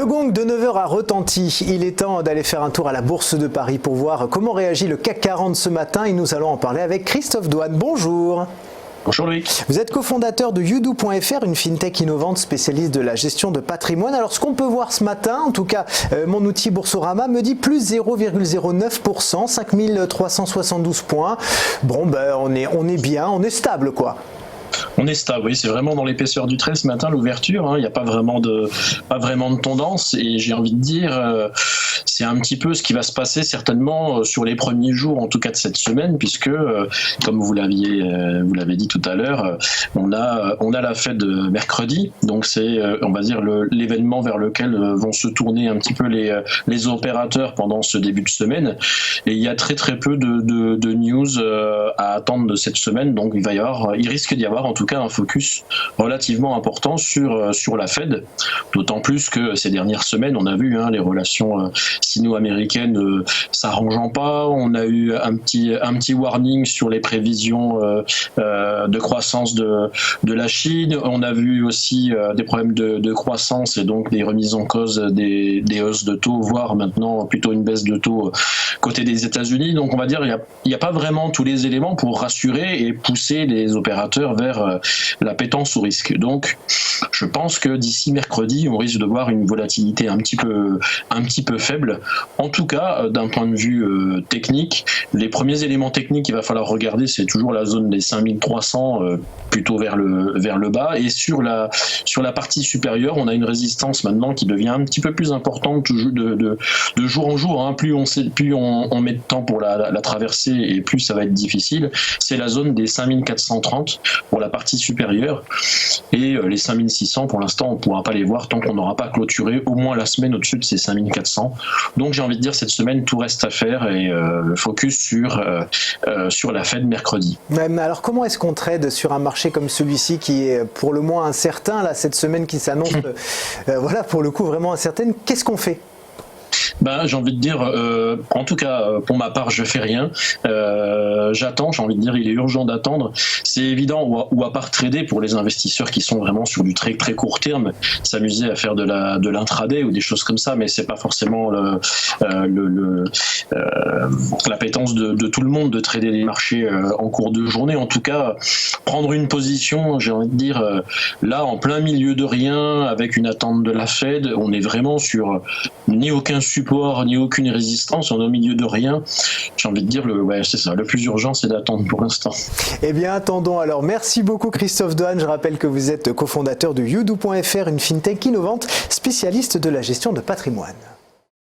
Le gong de 9 heures a retenti. Il est temps d'aller faire un tour à la Bourse de Paris pour voir comment réagit le CAC 40 ce matin et nous allons en parler avec Christophe Douane. Bonjour. Bonjour Loïc. Vous êtes cofondateur de Youdo.fr, une fintech innovante spécialiste de la gestion de patrimoine. Alors ce qu'on peut voir ce matin, en tout cas mon outil Boursorama me dit plus 0,09%, 5372 points. Bon on est bien, on est stable quoi. On est stable, oui, c'est vraiment dans l'épaisseur du trait ce matin, l'ouverture, il n'y a pas vraiment de tendance et j'ai envie de dire, c'est un petit peu ce qui va se passer certainement sur les premiers jours, en tout cas de cette semaine, puisque, comme vous l'avez dit tout à l'heure, on a la Fed mercredi, donc c'est, on va dire, l'événement vers lequel vont se tourner un petit peu les opérateurs pendant ce début de semaine, et il y a très très peu de news à attendre de cette semaine, donc il risque d'y avoir en tout cas un focus relativement important sur la Fed, d'autant plus que ces dernières semaines on a vu les relations sino-américaines s'arrangeant pas, on a eu un petit warning sur les prévisions de croissance de la Chine, on a vu aussi des problèmes de croissance et donc des remises en cause des hausses de taux, voire maintenant plutôt une baisse de taux côté des États-Unis, donc on va dire il n'y a pas vraiment tous les éléments pour rassurer et pousser les opérateurs vers la pétence au risque. Donc, je pense que d'ici mercredi, on risque de voir une volatilité un petit peu faible. En tout cas, d'un point de vue technique, les premiers éléments techniques qu'il va falloir regarder, c'est toujours la zone des 5300, plutôt vers le bas. Et sur la partie supérieure, on a une résistance maintenant qui devient un petit peu plus importante de jour en jour. Plus on met de temps pour la traverser et plus ça va être difficile. C'est la zone des 5430 pour la partie supérieure et les 5600 pour l'instant on ne pourra pas les voir tant qu'on n'aura pas clôturé au moins la semaine au-dessus de ces 5400. Donc j'ai envie de dire cette semaine tout reste à faire et le focus sur la Fed mercredi. Mais alors comment est-ce qu'on trade sur un marché comme celui-ci qui est pour le moins incertain là, cette semaine qui s'annonce voilà pour le coup vraiment incertaine, qu'est-ce qu'on fait ? J'ai envie de dire, en tout cas pour ma part je fais rien, j'attends, j'ai envie de dire il est urgent d'attendre, c'est évident, ou à part trader pour les investisseurs qui sont vraiment sur du très très court terme, s'amuser à faire de l'intraday ou des choses comme ça, mais c'est pas forcément l'appétence de tout le monde de trader les marchés en cours de journée. En tout cas, prendre une position, j'ai envie de dire, là en plein milieu de rien, avec une attente de la Fed, on est vraiment sur ni aucun support ni aucune résistance, on est au milieu de rien. J'ai envie de dire, c'est ça, le plus urgent c'est d'attendre pour l'instant. Eh bien attendons alors, merci beaucoup Christophe Douane, je rappelle que vous êtes cofondateur de Youdo.fr, une fintech innovante spécialiste de la gestion de patrimoine.